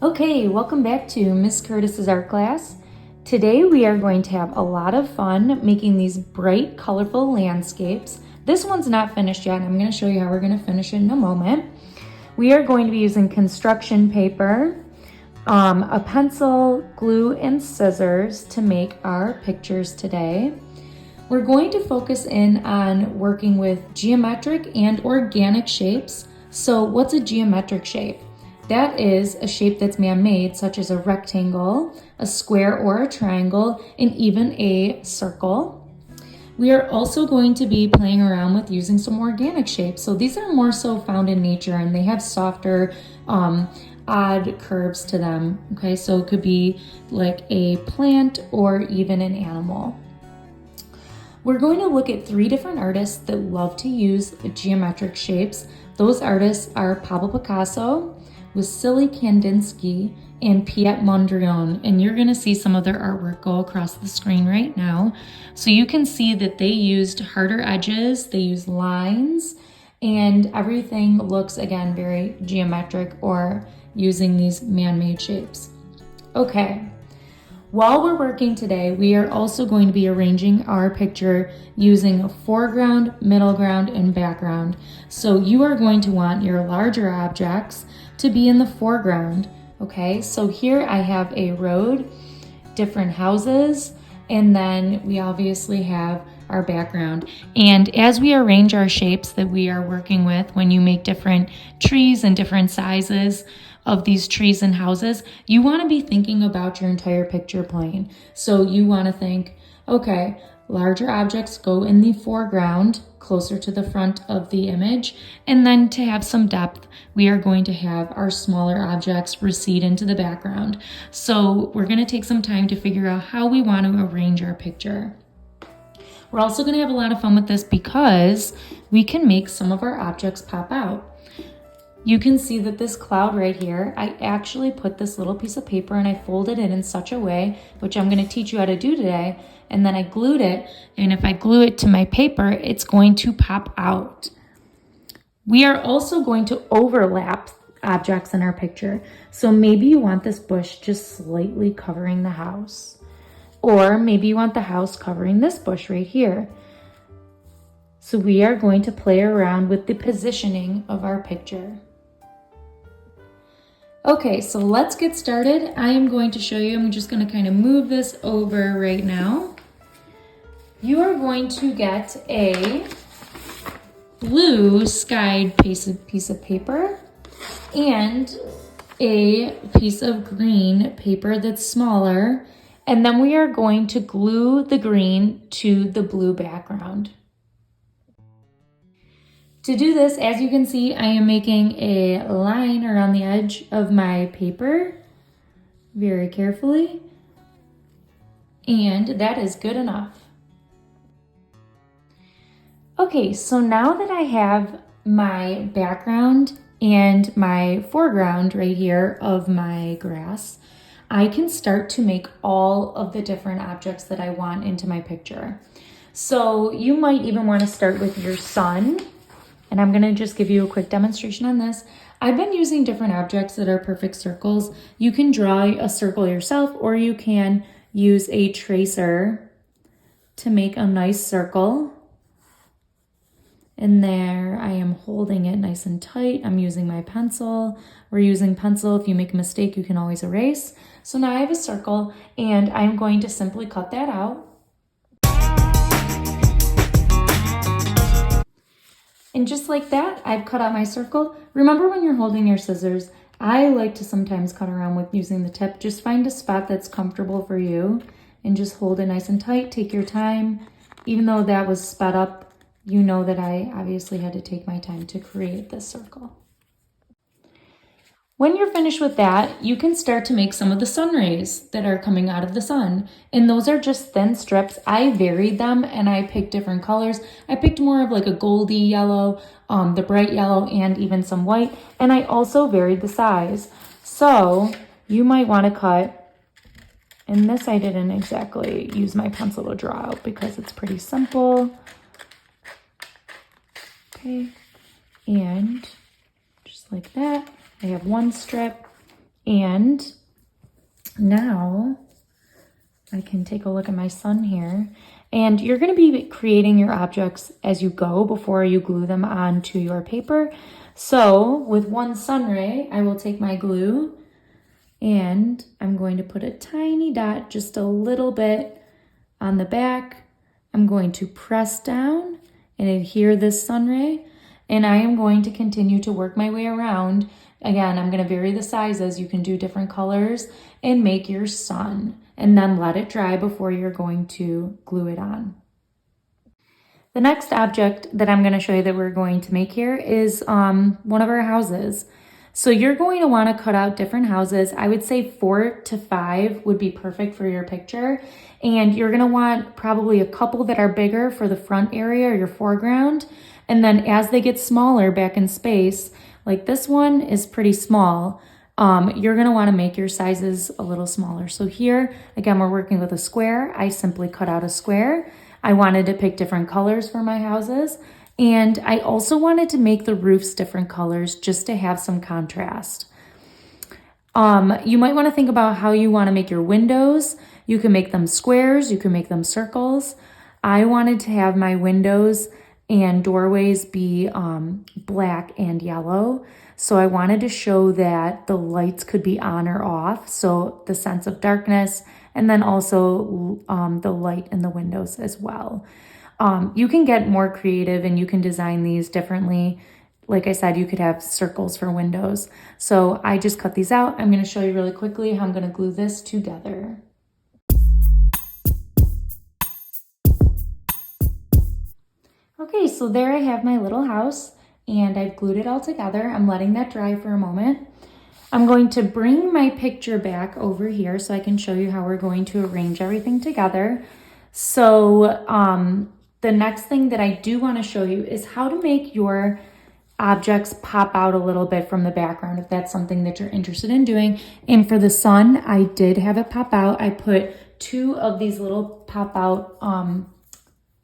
Okay, welcome back to Miss Curtis's art class. Today we are going to have a lot of fun making these bright, colorful landscapes. This one's not finished yet, and I'm going to show you how we're going to finish it in a moment. We are going to be using construction paper, a pencil, glue, and scissors to make our pictures today. We're going to focus in on working with geometric and organic shapes. So what's a geometric shape? That is a shape that's man-made, such as a rectangle, a square or a triangle, and even a circle. We are also going to be playing around with using some organic shapes. So these are more so found in nature, and they have softer, odd curves to them. Okay, so it could be like a plant or even an animal. We're going to look at 3 different artists that love to use geometric shapes. Those artists are Pablo Picasso, Wassily Kandinsky, and Piet Mondrian, and you're going to see some of their artwork go across the screen right now. So you can see that they used harder edges, they used lines, and everything looks, again, very geometric or using these man-made shapes. Okay. While we're working today, we are also going to be arranging our picture using a foreground, middle ground, and background. So you are going to want your larger objects to be in the foreground, okay? So here I have a road, different houses, and then we obviously have our background. And as we arrange our shapes that we are working with, when you make different trees and different sizes of these trees and houses, you want to be thinking about your entire picture plane. So you want to think, okay, larger objects go in the foreground, closer to the front of the image, and then to have some depth, we are going to have our smaller objects recede into the background. So we're going to take some time to figure out how we want to arrange our picture. We're also going to have a lot of fun with this because we can make some of our objects pop out. You can see that this cloud right here, I actually put this little piece of paper and I folded it in such a way, which I'm going to teach you how to do today, and then I glued it, and if I glue it to my paper, it's going to pop out. We are also going to overlap objects in our picture. So maybe you want this bush just slightly covering the house, or maybe you want the house covering this bush right here. So we are going to play around with the positioning of our picture. Okay, so let's get started. I am going to show you, I'm just going to kind of move this over right now. You are going to get a blue skied piece of paper and a piece of green paper that's smaller, and then we are going to glue the green to the blue background. To do this, as you can see, I am making a line around the edge of my paper very carefully, and that is good enough. Okay, so now that I have my background and my foreground right here of my grass, I can start to make all of the different objects that I want into my picture. So you might even want to start with your sun. And I'm going to just give you a quick demonstration on this. I've been using different objects that are perfect circles. You can draw a circle yourself, or you can use a tracer to make a nice circle. And there I am holding it nice and tight. I'm using my pencil. We're using pencil. If you make a mistake, you can always erase. So now I have a circle, and I'm going to simply cut that out. And just like that, I've cut out my circle. Remember, when you're holding your scissors, I like to sometimes cut around with using the tip. Just find a spot that's comfortable for you and just hold it nice and tight. Take your time. Even though that was sped up, you know that I obviously had to take my time to create this circle. When you're finished with that, you can start to make some of the sun rays that are coming out of the sun. And those are just thin strips. I varied them and I picked different colors. I picked more of like a goldy yellow, the bright yellow, and even some white. And I also varied the size. So you might want to cut, and this I didn't exactly use my pencil to draw out because it's pretty simple. Okay, and just like that. I have one strip, And now I can take a look at my sun here. And you're going to be creating your objects as you go before you glue them onto your paper. So with one sun ray, I will take my glue and I'm going to put a tiny dot, just a little bit on the back. I'm going to press down and adhere this sun ray. And I am going to continue to work my way around. Again, I'm going to vary the sizes. You can do different colors and make your sun. And then let it dry before you're going to glue it on. The next object that I'm going to show you that we're going to make here is one of our houses. So you're going to want to cut out different houses. I would say 4 to 5 would be perfect for your picture. And you're going to want probably a couple that are bigger for the front area or your foreground. And then as they get smaller back in space, like this one is pretty small, you're going to want to make your sizes a little smaller. So here, again, we're working with a square. I simply cut out a square. I wanted to pick different colors for my houses. And I also wanted to make the roofs different colors just to have some contrast. You might want to think about how you want to make your windows. You can make them squares. You can make them circles. I wanted to have my windows and doorways be black and yellow. So I wanted to show that the lights could be on or off. So the sense of darkness, and then also the light in the windows as well. You can get more creative and you can design these differently. Like I said, you could have circles for windows. So I just cut these out. I'm going to show you really quickly how I'm going to glue this together. Okay, so there I have my little house and I've glued it all together. I'm letting that dry for a moment. I'm going to bring my picture back over here so I can show you how we're going to arrange everything together. So the next thing that I do want to show you is how to make your objects pop out a little bit from the background, if that's something that you're interested in doing. And for the sun, I did have it pop out. I put 2 of these little pop out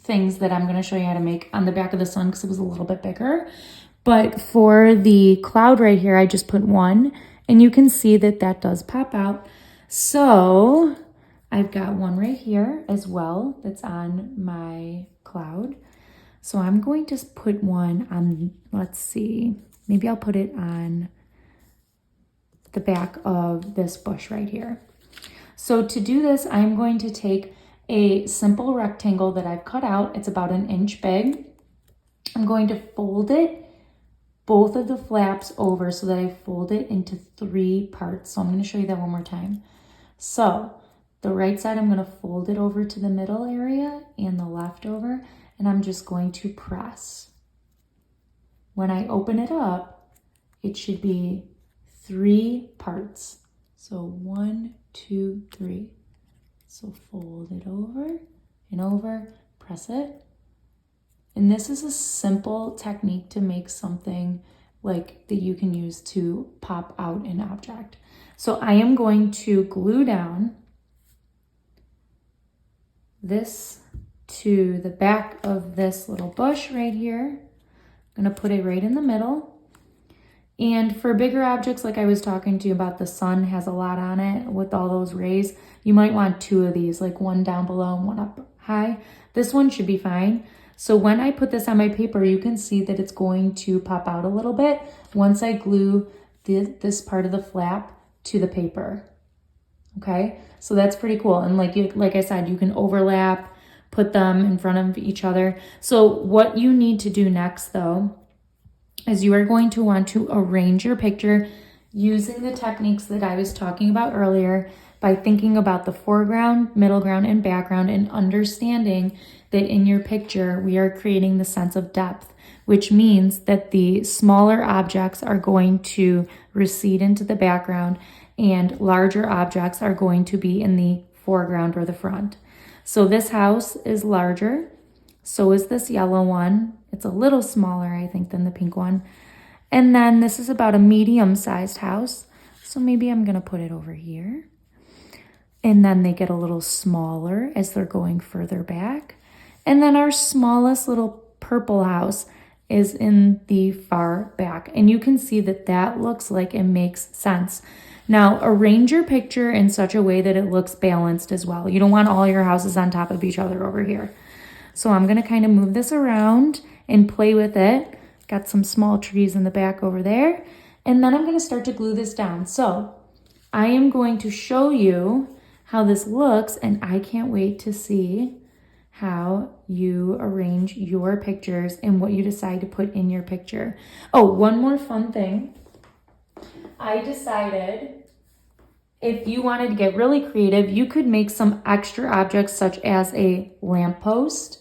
things that I'm going to show you how to make on the back of the sun because it was a little bit bigger. But for the cloud right here, I just put 1 and you can see that that does pop out. So I've got 1 right here as well that's on my cloud. So I'm going to put 1 on, let's see, maybe I'll put it on the back of this bush right here. So to do this, I'm going to take a simple rectangle that I've cut out. It's about 1 inch big. I'm going to fold it, both of the flaps over so that I fold it into 3 parts. So I'm going to show you that one more time. So the right side, I'm going to fold it over to the middle area and the left over, and I'm just going to press. When I open it up, it should be 3 parts. So 1, 2, 3. So fold it over and over, press it. And this is a simple technique to make something like that you can use to pop out an object. So I am going to glue down this to the back of this little bush right here. I'm going to put it right in the middle. And for bigger objects, like I was talking to you about, the sun has a lot on it with all those rays. You might want 2 of these, like 1 down below and 1 up high. This one should be fine. So when I put this on my paper, you can see that it's going to pop out a little bit once I glue this part of the flap to the paper. Okay, so that's pretty cool. And like I said, you can overlap, put them in front of each other. So what you need to do next though, is you are going to want to arrange your picture using the techniques that I was talking about earlier by thinking about the foreground, middle ground, and background, and understanding that in your picture, we are creating the sense of depth, which means that the smaller objects are going to recede into the background and larger objects are going to be in the foreground or the front. So this house is larger. So is this yellow one. It's a little smaller, I think, than the pink one. And then this is about a medium-sized house. So maybe I'm going to put it over here. And then they get a little smaller as they're going further back. And then our smallest little purple house is in the far back. And you can see that that looks like it makes sense. Now, arrange your picture in such a way that it looks balanced as well. You don't want all your houses on top of each other over here. So I'm gonna kind of move this around and play with it. Got some small trees in the back over there. And then I'm gonna start to glue this down. So I am going to show you how this looks, and I can't wait to see how you arrange your pictures and what you decide to put in your picture. Oh, one more fun thing. I decided if you wanted to get really creative, you could make some extra objects such as a lamppost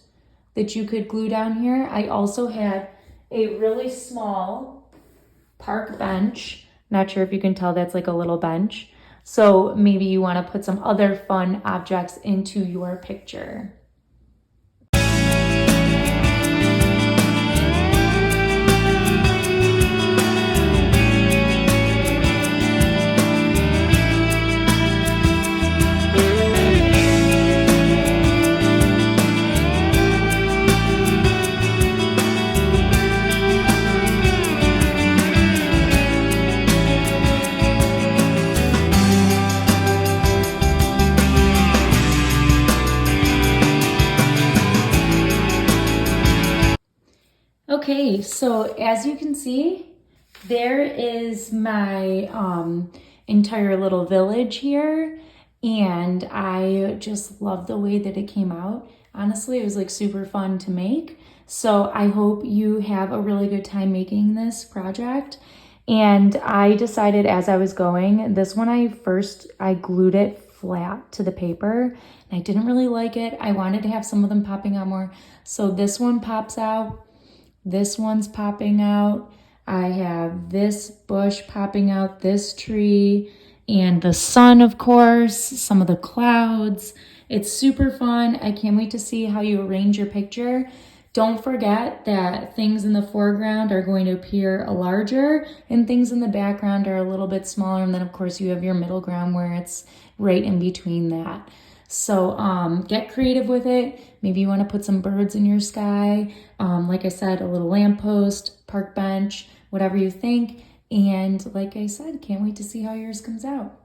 that you could glue down here. I also had a really small park bench. Not sure if you can tell that's like a little bench. So maybe you want to put some other fun objects into your picture. Okay, so as you can see, there is my entire little village here, and I just love the way that it came out. Honestly, it was like super fun to make. So I hope you have a really good time making this project. And I decided as I was going, this one I glued it flat to the paper, and I didn't really like it. I wanted to have some of them popping out more. So this one pops out. This one's popping out. I have this bush popping out, this tree, and the sun, of course, some of the clouds. It's super fun. I can't wait to see how you arrange your picture. Don't forget that things in the foreground are going to appear larger and things in the background are a little bit smaller. And then, of course, you have your middle ground where it's right in between that. So get creative with it. Maybe you want to put some birds in your sky. Like I said, a little lamppost, park bench, whatever you think. And like I said, can't wait to see how yours comes out.